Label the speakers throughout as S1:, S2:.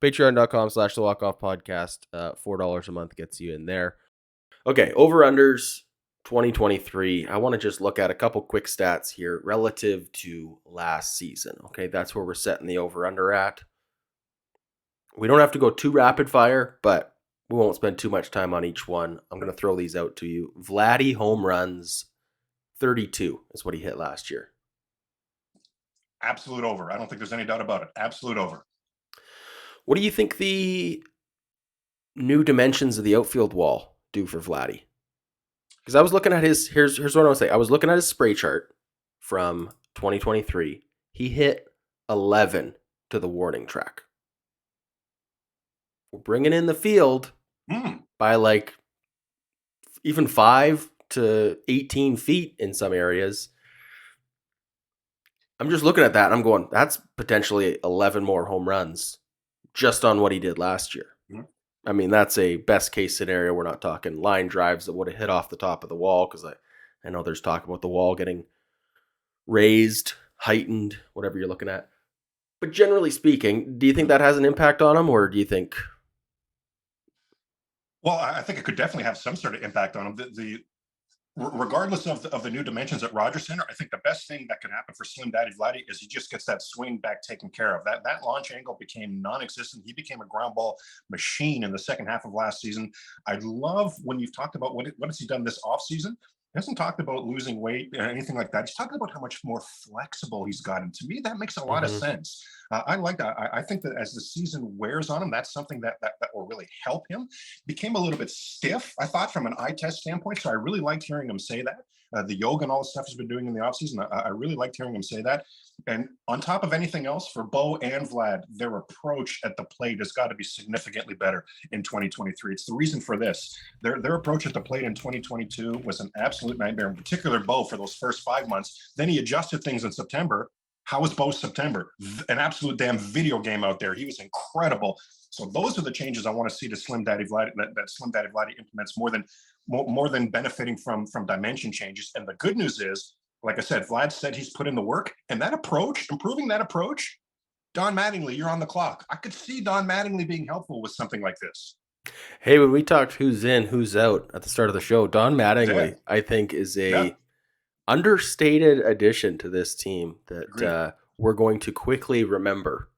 S1: Patreon.com/the Walk-Off Podcast. $4 a month gets you in there. Okay, over-unders 2023. I want to just look at a couple quick stats here relative to last season. Okay, that's where we're setting the over-under at. We don't have to go too rapid fire, but we won't spend too much time on each one. I'm going to throw these out to you. Vladdy home runs, 32 is what he hit last year.
S2: Absolute over. I don't think there's any doubt about it. Absolute over.
S1: What do you think the new dimensions of the outfield wall do for Vladdy? Because I was looking at his, here's what I want to say. I was looking at his spray chart from 2023. He hit 11 to the warning track. We're bringing in the field by like even 5 to 18 feet in some areas. I'm just looking at that and I'm going, that's potentially 11 more home runs just on what he did last year. I mean, that's a best case scenario. We're not talking line drives that would have hit off the top of the wall, because I know there's talk about the wall getting raised, heightened, whatever you're looking at. But generally speaking, do you think that has an impact on him, or do you think?
S2: Well, I think it could definitely have some sort of impact on him. Regardless of the new dimensions at Rogers Center, I think the best thing that could happen for Slim Daddy Vladdy is he just gets that swing back taken care of. That launch angle became non-existent. He became a ground ball machine in the second half of last season. I love when you've talked about what has he done this offseason. He hasn't talked about losing weight or anything like that. He's talking about how much more flexible he's gotten. To me, that makes a lot of sense. I like that. I think that as the season wears on him, that's something that will really help him. Became a little bit stiff, I thought, from an eye test standpoint. So I really liked hearing him say that. The yoga and all the stuff he's been doing in the offseason, I really liked hearing him say that. And on top of anything else, for Bo and Vlad, their approach at the plate has got to be significantly better in 2023. It's the reason for this. Their approach at the plate in 2022 was an absolute nightmare, in particular Bo for those first 5 months. Then he adjusted things in September. How was Bo's September? An absolute damn video game out there. He was incredible. So those are the changes I want to see to Slim Daddy Vladdy, that Slim Daddy Vladdy implements more than benefiting from dimension changes. And the good news is, like I said, Vlad said he's put in the work, and that approach, improving that approach, Don Mattingly, you're on the clock. I could see Don Mattingly being helpful with something like this.
S1: Hey, when we talked who's in, who's out at the start of the show, Don Mattingly, I think, is a understated addition to this team that we're going to quickly remember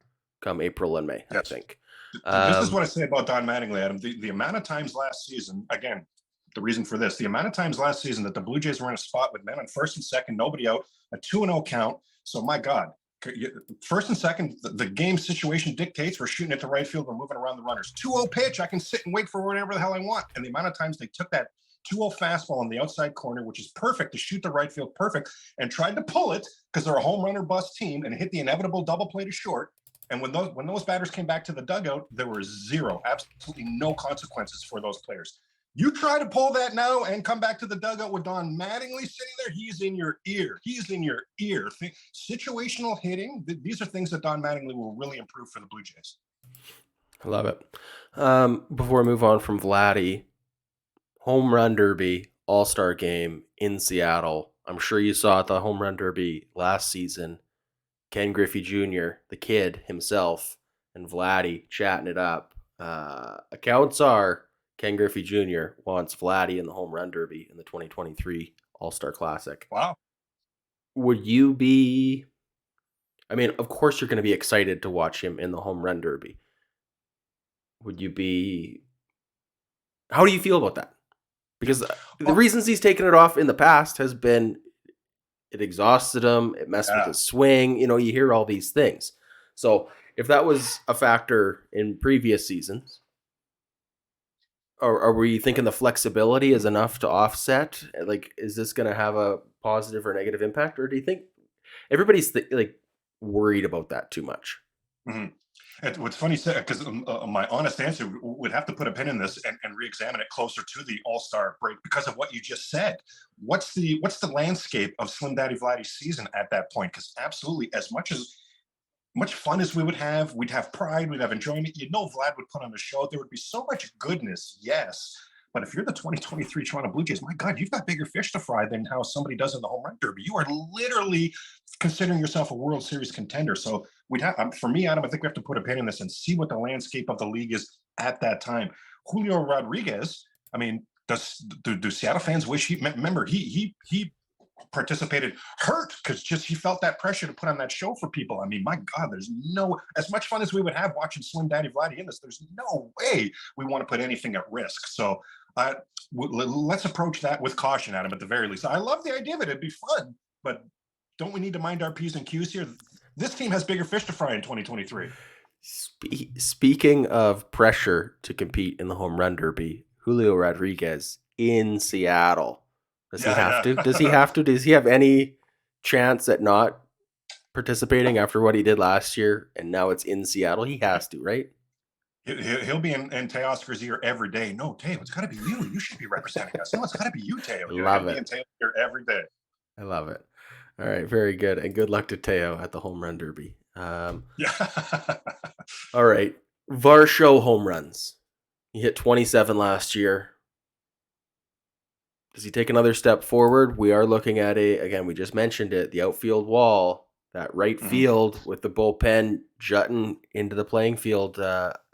S1: come April and May, I think.
S2: This is what I say about Don Mattingly, Adam. The amount of times last season, again, the reason for this, the amount of times last season that the Blue Jays were in a spot with men on first and second, nobody out, a 2-0 count. So, my God, first and second, the game situation dictates we're shooting at the right field, we're moving around the runners. 2-0 pitch, I can sit and wait for whatever the hell I want. And the amount of times they took that 2-0 fastball on the outside corner, which is perfect to shoot the right field, perfect, and tried to pull it because they're a home runner bust team and hit the inevitable double play to short. And when those batters came back to the dugout, there were absolutely no consequences for those players. You try to pull that now and come back to the dugout with Don Mattingly sitting there, he's in your ear. He's in your ear. Situational hitting, these are things that Don Mattingly will really improve for the Blue Jays.
S1: I love it. Before I move on from Vladdy, home run derby, all-star game in Seattle. I'm sure you saw at the home run derby last season. Ken Griffey Jr., the kid himself, and Vladdy chatting it up. Accounts are Ken Griffey Jr. wants Vladdy in the home run derby in the 2023 All-Star Classic.
S2: Wow.
S1: Would you be... I mean, of course you're going to be excited to watch him in the home run derby. Would you be... How do you feel about that? Because the reasons he's taken it off in the past has been it exhausted him, it messed with his swing. You hear all these things. So if that was a factor in previous seasons, or were you thinking the flexibility is enough to offset? Like, is this going to have a positive or negative impact? Or do you think everybody's worried about that too much?
S2: Mm-hmm. What's funny, because my honest answer would have to put a pin in this and re-examine it closer to the All-Star break because of what you just said. What's the landscape of Slim Daddy Vladdy's season at that point? Because absolutely, as much fun as we would have, we'd have pride, we'd have enjoyment. Vlad would put on a show. There would be so much goodness, yes. But if you're the 2023 Toronto Blue Jays, my God, you've got bigger fish to fry than how somebody does in the home run derby. You are literally considering yourself a World Series contender. So we'd have, for me, Adam, I think we have to put a pin in this and see what the landscape of the league is at that time. Julio Rodriguez, I mean, do Seattle fans wish he? Remember, he participated hurt because just he felt that pressure to put on that show for people. I mean, my God, there's no, as much fun as we would have watching Slim Daddy Vladdy in this, there's no way we want to put anything at risk. So let's approach that with caution, Adam, at the very least. I love the idea of it. It'd be fun, but don't we need to mind our P's and Q's here? This team has bigger fish to fry in 2023.
S1: Speaking of pressure to compete in the home run derby, Julio Rodriguez in Seattle. Does he have to? Does he have to? Does he have any chance at not participating after what he did last year? And now it's in Seattle. He has to, right?
S2: He'll be in Teoscar's ear every day. No, Teo, it's got to be you. You should be representing us. No, it's got to be you, Teo.
S1: Love it.
S2: Be in Teo's ear every day.
S1: I love it. All right, very good. And good luck to Teo at the home run derby.
S2: Yeah.
S1: All right. Varsho home runs. He hit 27 last year. Does he take another step forward? We are looking at again, we just mentioned it, the outfield wall, that right field with the bullpen jutting into the playing field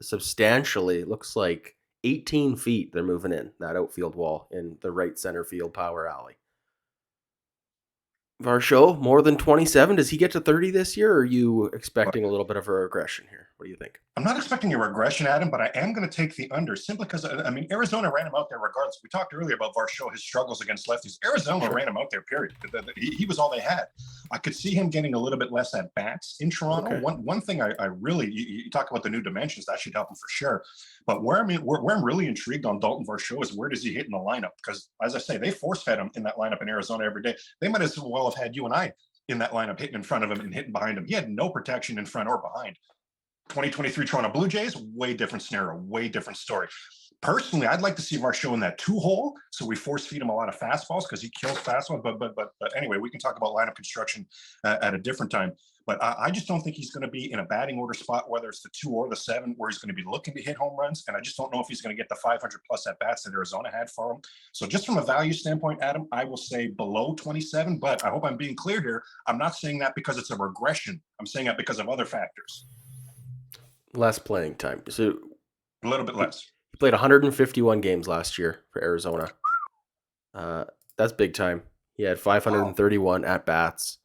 S1: substantially. It looks like 18 feet they're moving in, that outfield wall in the right center field power alley. Varsho, more than 27. Does he get to 30 this year, or are you expecting a little bit of a regression here? What do you think?
S2: I'm not expecting a regression, Adam, but I am going to take the under simply because, I mean, Arizona ran him out there regardless. We talked earlier about Varsho, his struggles against lefties. Arizona ran him out there, period. He was all they had. I could see him getting a little bit less at bats in Toronto. Okay. One thing I really, you talk about the new dimensions, that should help him for sure. But where I'm really intrigued on Dalton Varsho is where does he hit in the lineup? Because as I say, they force fed him in that lineup in Arizona every day. They might as well have had you and I in that lineup hitting in front of him and hitting behind him. He had no protection in front or behind. 2023 Toronto Blue Jays, way different scenario, way different story. Personally, I'd like to see Varsho in that 2-hole, so we force feed him a lot of fastballs because he kills fastballs. But anyway, we can talk about lineup construction at a different time. But I just don't think he's going to be in a batting order spot, whether it's the 2 or the 7, where he's going to be looking to hit home runs. And I just don't know if he's going to get the 500 plus at bats that Arizona had for him. So just from a value standpoint, Adam, I will say below 27. But I hope I'm being clear here. I'm not saying that because it's a regression. I'm saying that because of other factors.
S1: Less playing time. So
S2: a little bit less.
S1: He played 151 games last year for Arizona. That's big time. He had 531 at bats.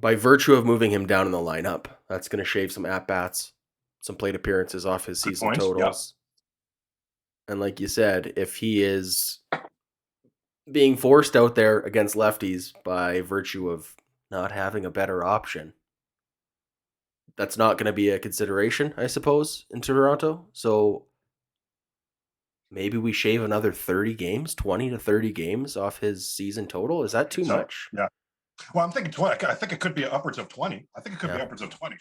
S1: By virtue of moving him down in the lineup, that's going to shave some at bats, some plate appearances off his season totals. Yep. And like you said, if he is being forced out there against lefties by virtue of not having a better option, that's not going to be a consideration, I suppose, in Toronto. So maybe we shave another 30 games, 20 to 30 games off his season total. Is that too much?
S2: Yeah. Well, I'm thinking 20. I think it could be upwards of 20. I think it could be upwards of 20.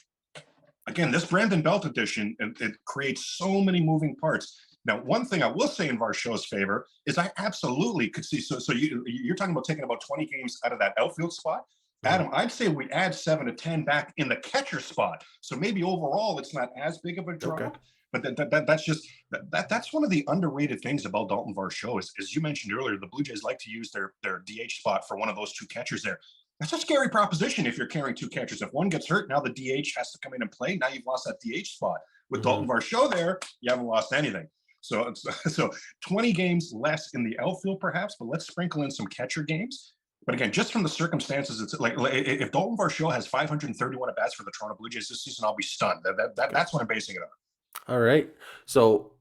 S2: Again, this Brandon Belt edition, it creates so many moving parts. Now, one thing I will say in Varsho's favor is I absolutely could see. So you're talking about taking about 20 games out of that outfield spot. Adam, I'd say we add 7 to 10 back in the catcher spot. So maybe overall it's not as big of a drop. Okay. But that's one of the underrated things about Dalton Varsho is, as you mentioned earlier, the Blue Jays like to use their DH spot for one of those 2 catchers there. That's a scary proposition if you're carrying 2 catchers. If one gets hurt, now the DH has to come in and play. Now you've lost that DH spot. With Dalton Varsho there, you haven't lost anything. So 20 games less in the outfield perhaps, but let's sprinkle in some catcher games. But again, just from the circumstances, it's like if Dalton Varsho has 531 at bats for the Toronto Blue Jays this season, I'll be stunned. That's what I'm basing it on.
S1: All right. So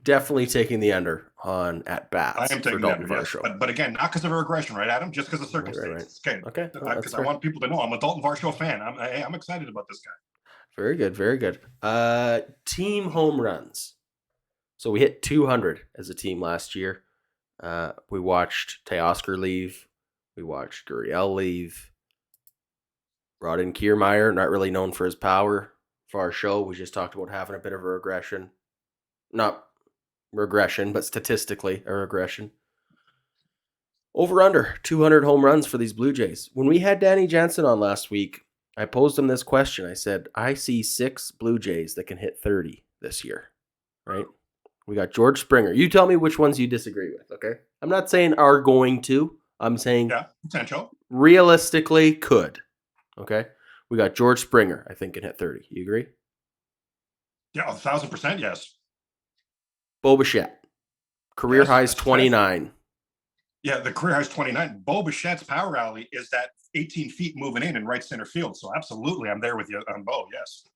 S1: definitely taking the under on at bats.
S2: I am taking the under, yes. But again, not because of a regression, right, Adam? Just because of circumstances. Right. Okay. Because I want people to know I'm a Dalton Varsho fan. I'm excited about this guy.
S1: Very good. Very good. Team home runs. So we hit 200 as a team last year. We watched Teoscar leave. We watched Gurriel leave. Brought in Kiermaier, not really known for his power. For our show, we just talked about having a bit of a regression. Not regression, but statistically a regression. Over under 200 home runs for these Blue Jays. When we had Danny Jansen on last week, I posed him this question. I said, I see 6 Blue Jays that can hit 30 this year. right? We got George Springer. You tell me which ones you disagree with, okay? I'm not saying are going to. I'm saying
S2: Yeah, potential.
S1: realistically could, okay? We got George Springer, I think, can hit 30. You agree?
S2: Yeah, 1,000% yes.
S1: Bo Bichette, career
S2: Yes,
S1: highs
S2: that's fair.
S1: 29.
S2: Yeah, the career high's 29. Bo Bichette's power alley is that 18 feet moving in right center field. So absolutely, I'm there with you on Bo. Yes.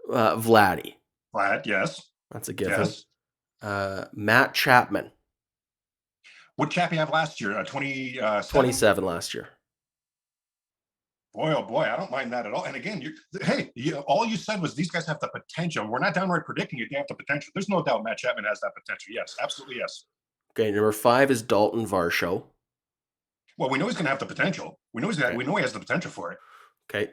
S1: Vladdy,
S2: Vlad, yes.
S1: that's a given.
S2: Yes.
S1: Matt Chapman,
S2: What Chappie have last year? 27?
S1: 27 last year.
S2: Boy, oh boy, I don't mind that at all. And again, all you said was these guys have the potential. We're not downright predicting it. They have the potential. There's no doubt Matt Chapman has that potential. Yes, absolutely yes.
S1: Okay, number 5 is Dalton Varsho.
S2: Well, we know he's going to have the potential. We know we know he has the potential for it.
S1: Okay.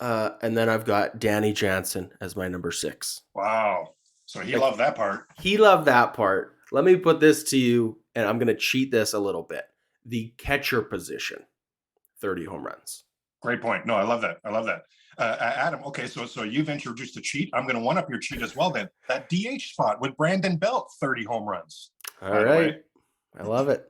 S1: And then I've got Danny Jansen as my number 6.
S2: Wow. So he loved that part.
S1: He loved that part. Let me put this to you, and I'm going to cheat this a little bit. The catcher position, 30 home runs.
S2: Great point. No, I love that. I love that. Adam, okay, so you've introduced a cheat. I'm going to one up your cheat as well then. That DH spot with Brandon Belt, 30 home runs.
S1: All right. I love it.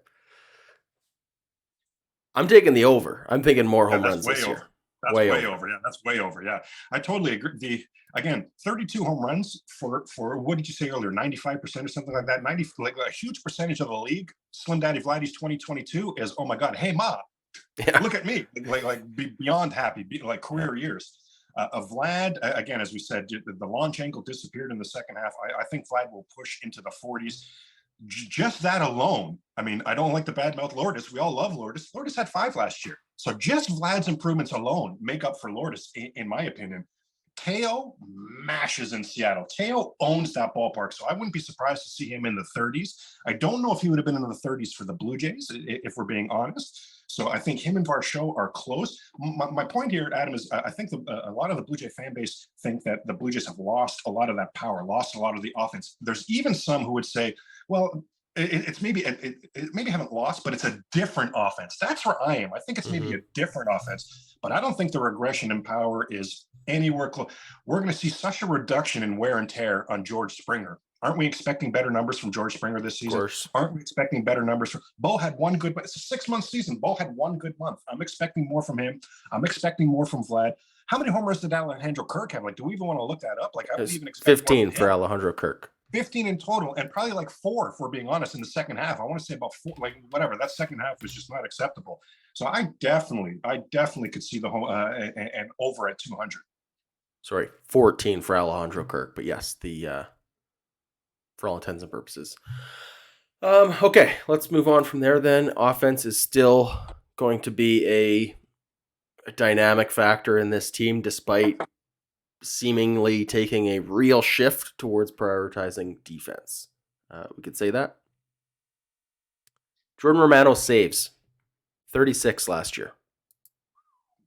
S1: I'm taking the over. I'm thinking more home runs this year.
S2: That's way over. Yeah, that's way over. Yeah, I totally agree. Again, 32 home runs for what did you say earlier? 95% or something like that. 90, like a huge percentage of the league. Slim Daddy Vladdy's 2022 is, oh my God, hey ma, look at me, like beyond happy, like career years. Vlad, again, as we said, the launch angle disappeared in the second half. I think Vlad will push into the 40s. Just that alone. I mean, I don't like the badmouth Lourdes. We all love Lourdes. Lourdes had 5 last year. So just Vlad's improvements alone make up for Lourdes, in my opinion. Teo mashes in Seattle. Teo owns that ballpark, so I wouldn't be surprised to see him in the 30s. I don't know if he would have been in the 30s for the Blue Jays, if we're being honest. So I think him and Varsho are close. My point here, Adam, is I think a lot of the Blue Jay fan base think that the Blue Jays have lost a lot of that power, lost a lot of the offense. There's even some who would say, well, it's maybe it maybe haven't lost, but it's a different offense. That's where I am. I think it's maybe a different offense, but I don't think the regression in power is anywhere close. We're going to see such a reduction in wear and tear on George Springer. Aren't we expecting better numbers from George Springer this season?
S1: Of course.
S2: Aren't we expecting better numbers from Bo? Had one good, it's a 6-month season. Bo had one good month. I'm expecting more from him. I'm expecting more from Vlad. How many homers did Alejandro Kirk have? Like, do we even want to look that up? Like, I would even expect
S1: 15 for Alejandro Kirk.
S2: 15 in total, and probably like 4, if we're being honest, in the second half. I want to say about 4, like whatever. That second half was just not acceptable. So I definitely could see the whole and over at 200.
S1: Sorry, 14 for Alejandro Kirk, but yes, the for all intents and purposes. Okay, let's move on from there then. Offense is still going to be a dynamic factor in this team, despite seemingly taking a real shift towards prioritizing defense. We could say that. Jordan Romano saves 36 last year.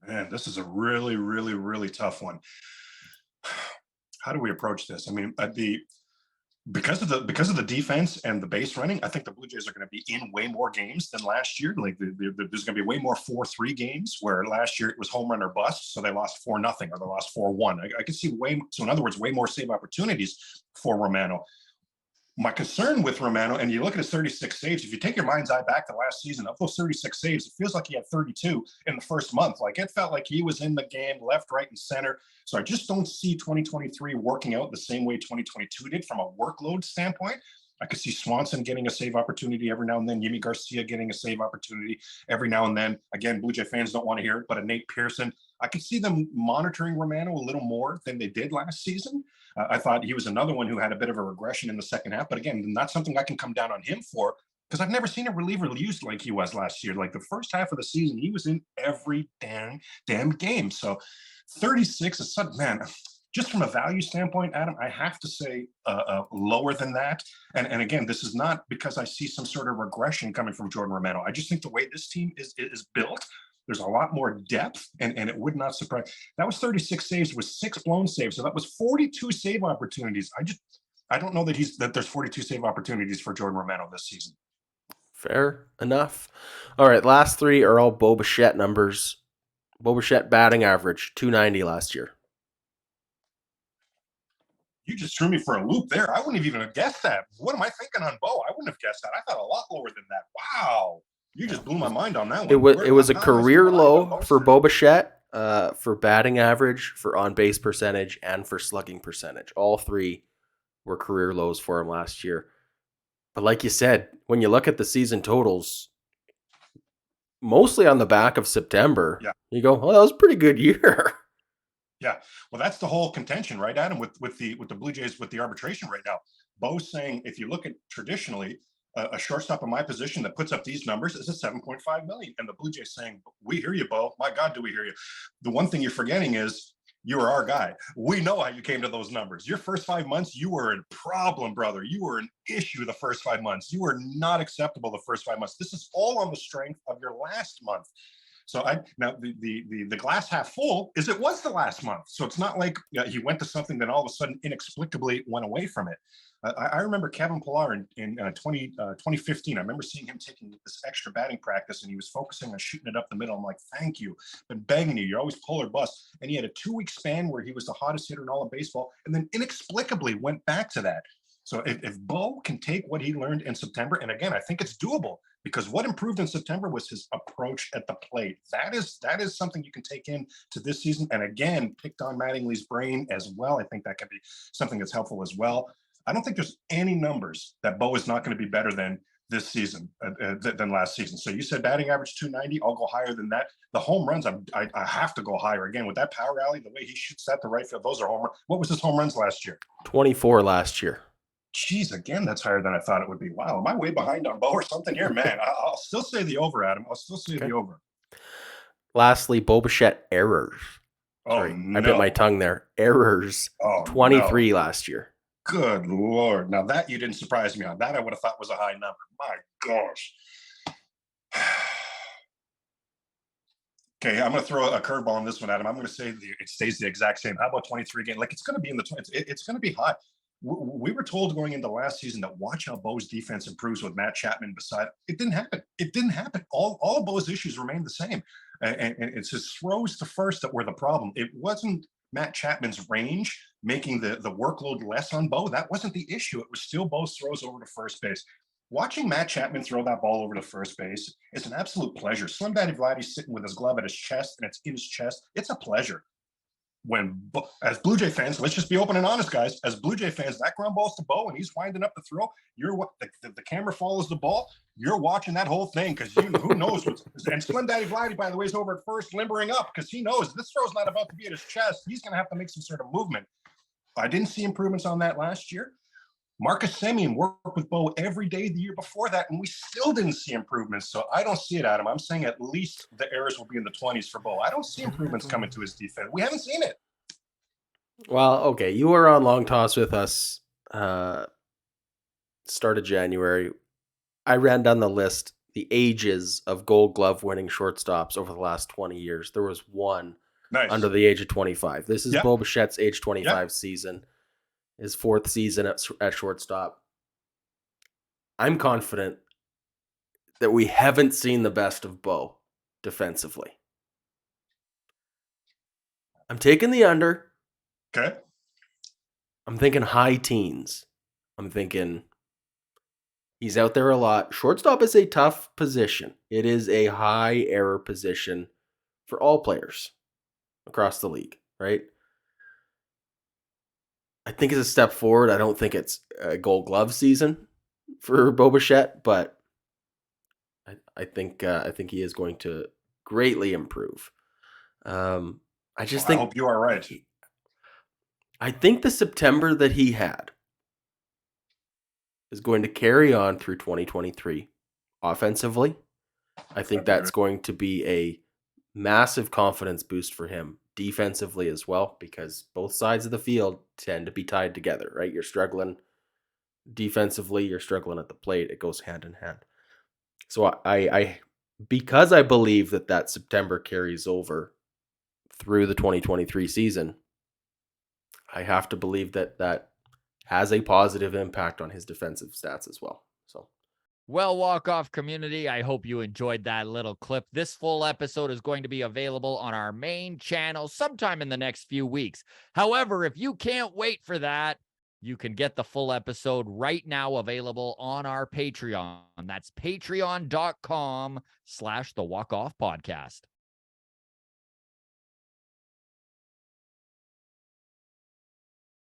S2: Man, this is a really, really, really tough one. How do we approach this? I mean, because of the defense and the base running, I think the Blue Jays are going to be in way more games than last year. Like there's going to be way more 4-3 games, where last year it was home run or bust, so they lost 4-0 or they lost 4-1. I could see so in other words, way more save opportunities for Romano. My concern with Romano, and you look at his 36 saves, if you take your mind's eye back to last season, of those 36 saves, it feels like he had 32 in the first month. Like, it felt like he was in the game left, right, and center. So I just don't see 2023 working out the same way 2022 did from a workload standpoint. I could see Swanson getting a save opportunity every now and then, Yimi Garcia getting a save opportunity every now and then. Again, Blue Jay fans don't want to hear it, but a Nate Pearson. I could see them monitoring Romano a little more than they did last season. I thought he was another one who had a bit of a regression in the second half, but again, not something I can come down on him for, because I've never seen a reliever used like he was last year. Like, the first half of the season, he was in every damn game. So 36 is something, man. Just from a value standpoint, Adam, I have to say lower than that. And again, this is not because I see some sort of regression coming from Jordan Romano. I just think the way this team is built, there's a lot more depth, and it would not surprise. That was 36 saves with 6 blown saves. So that was 42 save opportunities. I don't know that there's 42 save opportunities for Jordan Romano this season.
S1: Fair enough. All right, last 3 are all Bo Bichette numbers. Bo Bichette batting average, 290 last year.
S2: You just threw me for a loop there. I wouldn't have even guessed that. What am I thinking on Bo? I wouldn't have guessed that. I thought a lot lower than that. Wow. You
S1: Yeah.
S2: just blew my mind on that
S1: It
S2: one.
S1: was it was a
S2: How am I still
S1: career
S2: behind on
S1: low
S2: Bo
S1: for
S2: Bichette?
S1: Bo Bichette, for batting average, for on base percentage, and for slugging percentage. All three were career lows for him last year. But like you said, when you look at the season totals, mostly on the back of September,
S2: Yeah.
S1: you go, "Oh, that was a pretty good year."
S2: Yeah, well, that's the whole contention, right, Adam? With the Blue Jays with the arbitration right now. Bo's saying if you look at traditionally a shortstop in my position that puts up these numbers is a 7.5 million, and the Blue Jays saying, "We hear you, Bo. My God, do we hear you?" The one thing you're forgetting is you were our guy. We know how you came to those numbers. Your first 5 months, you were in problem, brother. You were an issue the first 5 months. You were not acceptable the first 5 months. This is all on the strength of your last month. So I now the glass half full is it was the last month. So it's not like he went to something that all of a sudden inexplicably went away from it. I remember Kevin Pillar in 2015. I remember seeing him taking this extra batting practice and he was focusing on shooting it up the middle. I'm like, thank you. Been begging you. You're always pull or bust. And he had a 2-week span where he was the hottest hitter in all of baseball and then inexplicably went back to that. So if Bo can take what he learned in September, and again, I think it's doable because what improved in September was his approach at the plate. That is something you can take in to this season. And again, picked on Mattingly's brain as well. I think that can be something that's helpful as well. I don't think there's any numbers that Bo is not going to be better than this season than last season. So you said batting average 290. I'll go higher than that. The home runs, I have to go higher again with that power rally. The way he shoots that to right field, those are home runs. What was his home runs last year?
S1: 24 last year.
S2: Geez, again, that's higher than I thought it would be. Wow, am I way behind on Bo or something here, man? I'll still say the over, Adam. I'll still say the over.
S1: Lastly, Bo Bichette errors.
S2: Oh
S1: Sorry, I bit my
S2: no.
S1: tongue there. Errors.
S2: Oh
S1: 23
S2: no.
S1: last year.
S2: Good Lord. Now that you didn't surprise me on. That I would have thought was a high number. My gosh. Okay, I'm going to throw a curveball on this one, Adam. I'm going to say it stays the exact same. How about 23 again? Like it's going to be in the it's going to be high. We were told going into last season that watch how Bo's defense improves with Matt Chapman beside. It didn't happen. It didn't happen. All of Bo's issues remained the same, and it's his throws to first that were the problem. It wasn't Matt Chapman's range making the workload less on Bo. That wasn't the issue. It was still Bo's throws over to first base. Watching Matt Chapman throw that ball over to first base is an absolute pleasure. Slim Daddy Vladdy's sitting with his glove at his chest, and it's in his chest. It's a pleasure. As Blue Jay fans, let's just be open and honest, guys. As Blue Jay fans, that ground ball's to Bo, and he's winding up the throw. You're what the camera follows the ball. You're watching that whole thing because who knows what's. And Slim Daddy Vladdy, by the way, is over at first, limbering up because he knows this throw's not about to be at his chest. He's going to have to make some sort of movement. I didn't see improvements on that last year. Marcus Semien worked with Bo every day the year before that, and we still didn't see improvements. So I don't see it, Adam. I'm saying at least the errors will be in the 20s for Bo. I don't see improvements coming to his defense. We haven't seen it.
S1: Well, okay. You were on Long Toss with us start of January. I ran down the list, the ages of Gold Glove winning shortstops over the last 20 years. There was one under the age of 25. This is Bo Bichette's age 25 season. His fourth season at shortstop. I'm confident that we haven't seen the best of Bo defensively. I'm taking the under.
S2: Okay.
S1: I'm thinking high teens. I'm thinking he's out there a lot. Shortstop is a tough position. It is a high error position for all players across the league, right? I think it's a step forward. I don't think it's a Gold Glove season for Bo Bichette, but I think he is going to greatly improve. I just think
S2: I hope you are right.
S1: I think the September that he had is going to carry on through 2023 offensively. I think that's going to be a massive confidence boost for him defensively as well, because both sides of the field tend to be tied together, right? You're struggling defensively, you're struggling at the plate. It goes hand in hand. So I because I believe that September carries over through the 2023 season, I have to believe that has a positive impact on his defensive stats as well. So,
S3: well, walk-off community, I hope you enjoyed that little clip. This full episode is going to be available on our main channel sometime in the next few weeks. However, if you can't wait for that, You can get the full episode right now available on our Patreon. That's patreon.com/the Walk Off Podcast.